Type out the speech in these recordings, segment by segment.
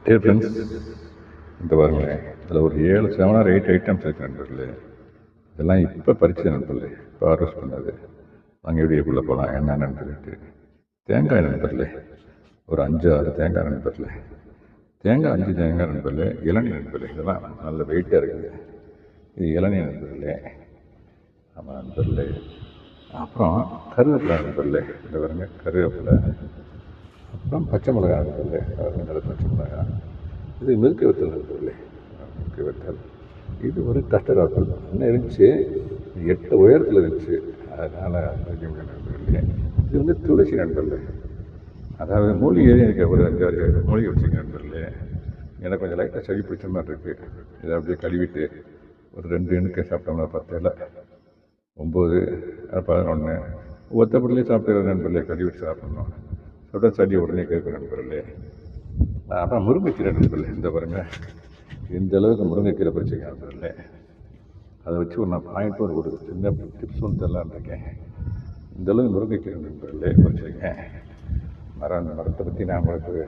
Dear friends, இந்த பாருங்களேன், அதில் ஒரு 7 ஆர் 8 ஐட்டம்ஸ் இருக்குது நண்பர்களே. இதெல்லாம் இப்போ பறிச்சது நண்பர்களே, இப்போ ஹார்வெஸ்ட் பண்ணது. நாங்கள் வீடியோக்குள்ளே போகலாம் என்னென்னு சொல்லிட்டு. தேங்காய் நண்பர்களே, ஒரு 5-6 தேங்காய் நண்பர்களே. தேங்காய் 5 தேங்காய் நண்பர்களே. இளநீர் நண்பர்களே, இதெல்லாம் நல்ல வெயிட்டாக இருக்குது. இது இளநீர் நண்பர்களே. ஆமாம் நண்பர்களே. அப்புறம் கருவேப்பிலை நண்பர்களே, இந்த பாருங்க கருவேப்பிலை. அப்புறம் பச்சை மிளகா நண்பர்களே, நல்ல பச்சை மிளகா. இது மில்கி வத்தல் நண்பர்களே, மில்கி வத்தல். இது ஒரு கஸ்டர்ட் ஆப்பிள் என்ன இருந்துச்சு, 8 உயரத்தில் இருந்துச்சு, அதனால் வைக்க முடியும் நண்பர்களே. இது வந்து துளசி நண்பர்களே, அதாவது மூலிகை. எனக்கு ஒரு 5-6 மூலிகை வச்சுங்க நண்பர்களே. எனக்கு கொஞ்சம் லைட்டாக சளி பிடிச்ச மாதிரி இருக்குது. இதை அப்படியே கழுவிட்டு ஒரு 2 எண்ணிக்கை சாப்பிட்டோம்னா 10 இலை, 9, 11 ஒத்தப்படிலே சாப்பிட்டு நண்பர்களே. கழுவிட்டு சாப்பிட்ணும், சாப்பிட்டா சளி உடனே கேட்கும் நண்பர்களே. அப்புறம் முருங்கைக்கீரை நண்பர்களே, இந்த பாருங்கள், இந்த அளவுக்கு முருங்கைக்கீரை பறிச்சுங்க நண்பர்களே. அதை வச்சு நான் பாயிண்ட் ஒரு சின்ன டிப்ஸ் ஒன்று தரலான்னு இருக்கேன். இந்த அளவுக்கு முருங்கைக்கீரை நண்பர்களே பறிச்சுருக்கேன். அந்த மரத்தை பற்றி நான் உங்களுக்கு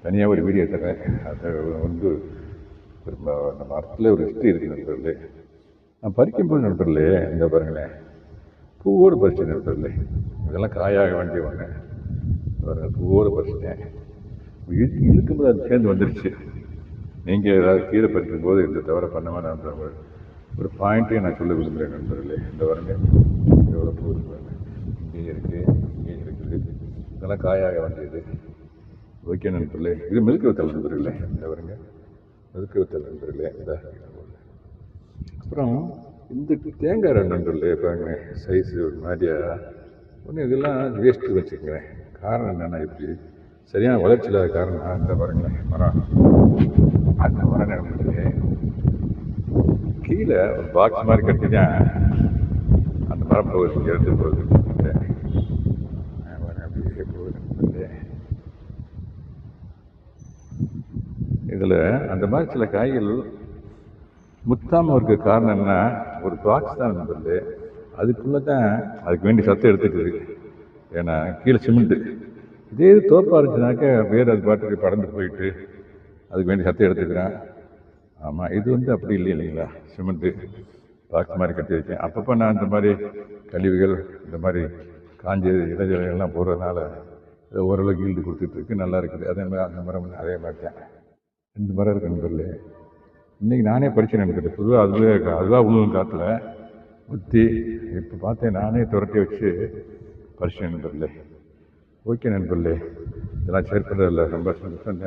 தனியாக ஒரு வீடியோ தரேன். அதை வந்து அந்த மரத்தில் ஒரு ஹிஸ்ட்ரி இருக்குது நண்பர்களே. நான் பறிக்கும்போது நண்பர்களே, இந்த பாருங்களேன், பூவோடு பறிச்சேன் நண்பர்களே. இதெல்லாம் காயாக வேண்டிய ஒன்று. பூவோடு பறிச்சிட்டேன். இழுக்கும்போது அது சேர்ந்து வந்துடுச்சு. நீங்கள் ஏதாவது கீரை பறிக்கும்போது இந்த தவிர பண்ண நான் ஒரு பாயிண்ட்டையும் நான் சொல்ல விரும்புகிறேன் நண்பர்களே. இந்த வரங்க எவ்வளோ பூ இருக்கு, இங்கேயும் இருக்குது, இங்கேயும் இருக்குது. இதெல்லாம் காயாக வேண்டியது. ஓகே நண்பர்களே. இது மில்கி வத்தல் நண்பர்களே, இந்த வரங்க மில்கி வத்தல் நண்பர்களே. இந்த அப்புறம் இந்த தேங்காய் நண்பர்களே பாருங்க, சைஸு ஒரு மாதிரியா ஒன்று. இதெல்லாம் வேஸ்ட்டு வச்சுக்கோங்க. காரணம் என்னென்னா, இப்படி சரியான வளர்ச்சி இல்லாத காரணம் இந்த பாருங்களேன் மரம். அந்த மரம் நண்பர்களே கீழே ஒரு பாக்ஸ் மாதிரி கட்டி தான் அந்த மரம் போகுது, எடுத்து போகுது. அப்படியே போகுது. இதில் அந்த மாதிரி சில காய்கள் முத்தாமல் இருக்க காரணம் என்ன, ஒரு பாக்ஸ் தான் நண்பர்களே. அதுக்குள்ளே தான் அதுக்கு வேண்டிய சத்தை எடுத்துக்குது. ஏன்னா கீழே சிமெண்ட்டு. இதே தோப்பாக இருந்துச்சுனாக்கா வேறு அது பாட்டுக்கு பறந்து போயிட்டு அதுக்கு வேண்டிய சத்தை எடுத்துக்கிறேன். ஆமாம், இது வந்து அப்படி இல்லை இல்லைங்களா, சிமெண்ட்டு பாக்ஸ் மாதிரி கட்டி வச்சேன். அப்பப்போ நான் இந்த மாதிரி கழிவுகள், இந்த மாதிரி காஞ்ச இடைஞ்சல்கள்லாம் போடுறதுனால ஓரளவுக்கு ஈல்டு கொடுத்துட்ருக்கு, நல்லா இருக்குது. அதே மாதிரி அந்த மரம் அதே மாதிரி தான் 2 மரம் இருக்குது நண்பர்களே. இன்றைக்கி நானே படித்தேன் நண்பர்களே. பொதுவாக அதுவாக உழுவும் காற்றுல முத்தி இப்போ பார்த்தேன், நானே துரட்டி வச்சு படித்தேன் நண்பர்களே. ஓகே நண்பர்களே, இதெல்லாம் ஷேர் பண்ணுறதில்ல ரொம்ப சந்தோஷம்.